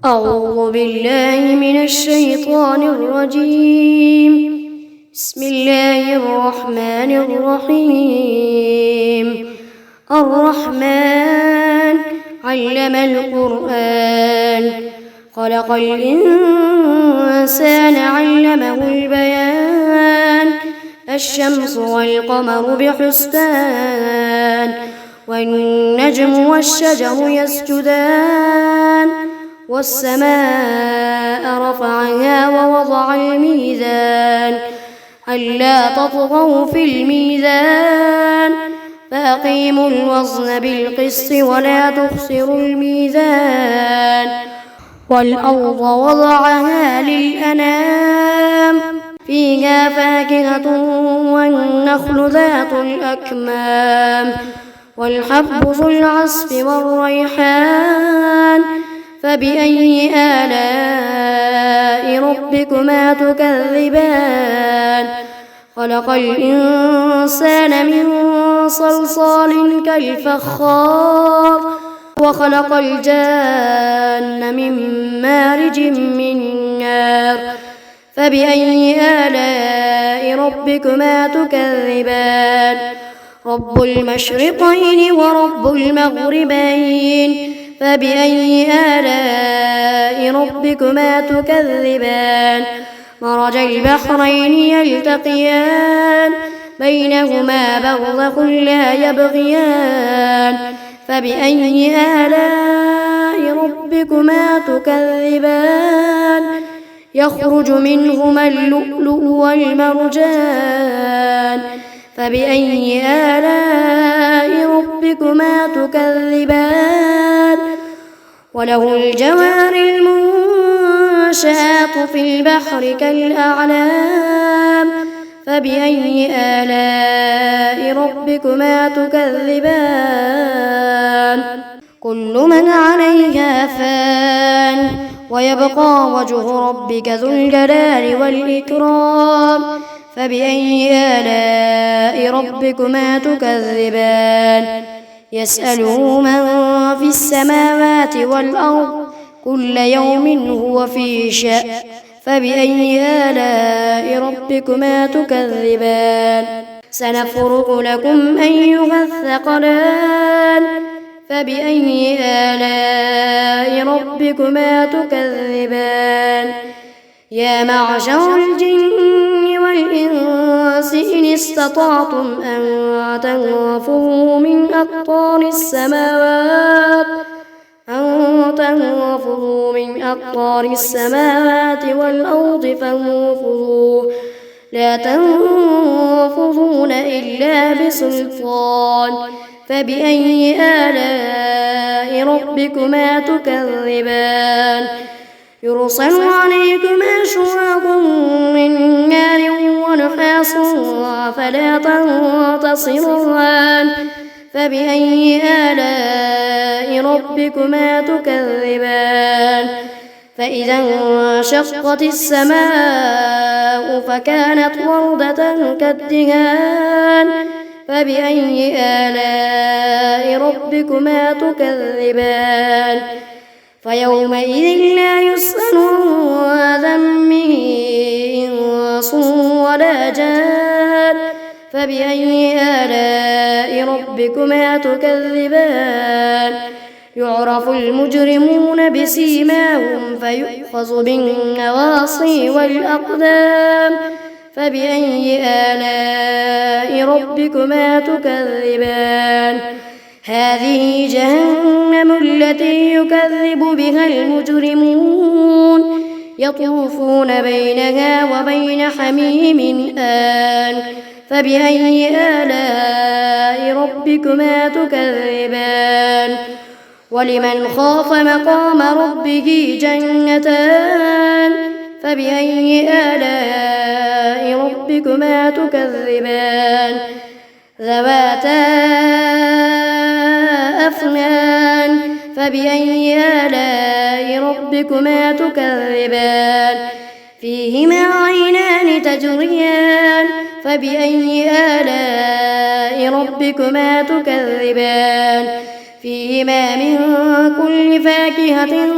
أعوذ بالله من الشيطان الرجيم. بسم الله الرحمن الرحيم. الرحمن علم القرآن، خلق الإنسان علمه البيان. الشمس والقمر بحسبان، والنجم والشجر يسجدان. والسماء رفعها ووضع الميزان، ألا تطغوا في الميزان، فأقيموا الوزن بالقسط ولا تخسروا الميزان. والأرض وضعها للأنام، فيها فاكهة والنخل ذات الأكمام، والحب ذو العصف والريحان. فبأي آلاء ربكما تكذبان؟ خلق الإنسان من صلصال كالفخار، وخلق الجان من مارج من نار. فبأي آلاء ربكما تكذبان؟ رب المشرقين ورب المغربين. فبأي آلاء ربكما تكذبان؟ مرج البحرين يلتقيان، بينهما برزخ لا يبغيان. فبأي آلاء ربكما تكذبان؟ يخرج منهما اللؤلؤ والمرجان. فبأي آلاء ربكما تكذبان؟ وله الجوار المنشآت في البحر كالأعلام. فبأي آلاء ربكما تكذبان؟ كل من عليها فان، ويبقى وجه ربك ذو الجلال والإكرام. فبأي آلاء ربكما تكذبان؟ يسأله من في السماوات والأرض، كل يوم هو في شأن. فبأي آلاء ربكما تكذبان؟ سنفرغ لكم أيها الثقلان. فبأي آلاء ربكما تكذبان؟ يا معشر الجن والإنس إن استطعتم أن تنفذوا من أقطار السماوات والأرض فانفذوا، لا تنفذون إلا بسلطان. فبأي آلاء ربكما تكذبان؟ يرسل عليكما شواظ من نار ونحاس فلا تنتصران. فبأي آلاء ربكما تكذبان؟ فإذا انشقت السماء فكانت وردة كالدهان. فبأي آلاء ربكما تكذبان؟ فيومئذ لا يسأل عن ذنبه إنس ولا جان. فبأي آلاء ربكما تكذبان؟ يعرف المجرمون بسيماهم فيؤخذ بالنواصي والأقدام. فبأي آلاء ربكما تكذبان؟ هذه جهنم التي يكذب بها المجرمون، يطوفون بينها وبين حميم آن. فبأي آلاء ربكما تكذبان؟ ولمن خاف مقام ربه جنتان. فبأي آلاء ربكما تكذبان؟ ذواتا أفنان. فبأي آلاء ربكما تكذبان؟ فيهما عينان تجريان. فبأي آلاء ربكما تكذبان؟ فيهما من كل فاكهة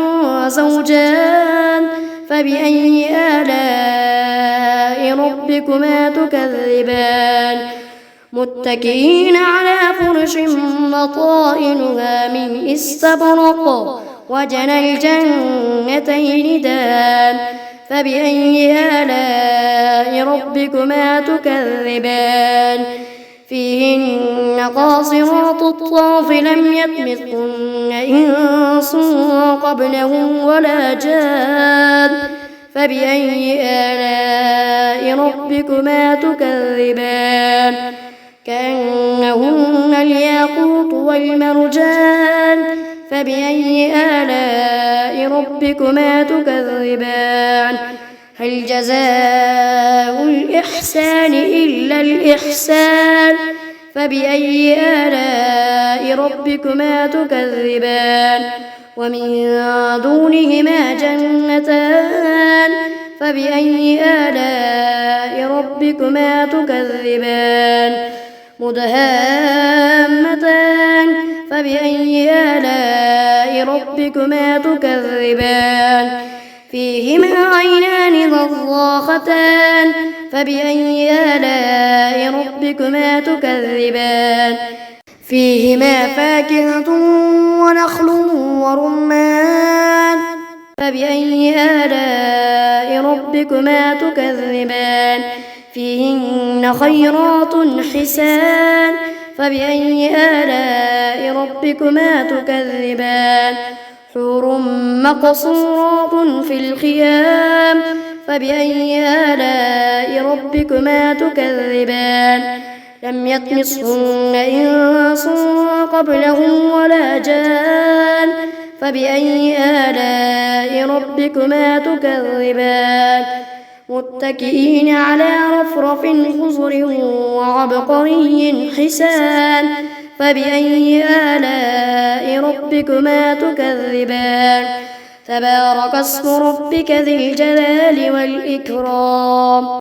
زوجان فبأي آلاء ربكما تكذبان متكئين على فرش بطائنها من استبرق وجنى الجنتين دان فبأي آلاء ربكما تكذبان فيهن قاصرات الطرف لم يطمثهن إنس قبلهم ولا جان فبأي آلاء ربكما تكذبان كأنهن الياقوت والمرجان فبأي آلاء ربكما تكذبان هل جزاء الإحسان إلا الإحسان فبأي آلاء ربكما تكذبان ومن دونهما جنتان فبأي آلاء ربكما تكذبان مدهامتان فبأي آلاء ربكما تكذبان فيهما عينان نضاختان فبأي آلاء ربكما تكذبان فيهما فاكهة ونخل ورمان فبأي آلاء ربكما تكذبان فيهن خيرات حسان فبأي آلاء ربكما تكذبان حور مقصورات في الخيام فبأي آلاء ربكما تكذبان لم يطمثهن إنس قبلهم ولا جان فبأي آلاء ربكما تكذبان متكئين على رفرف خضر وعبقري حسان فبأي آلاء ربكما تكذبان تبارك اسم ربك ذي الجلال والإكرام.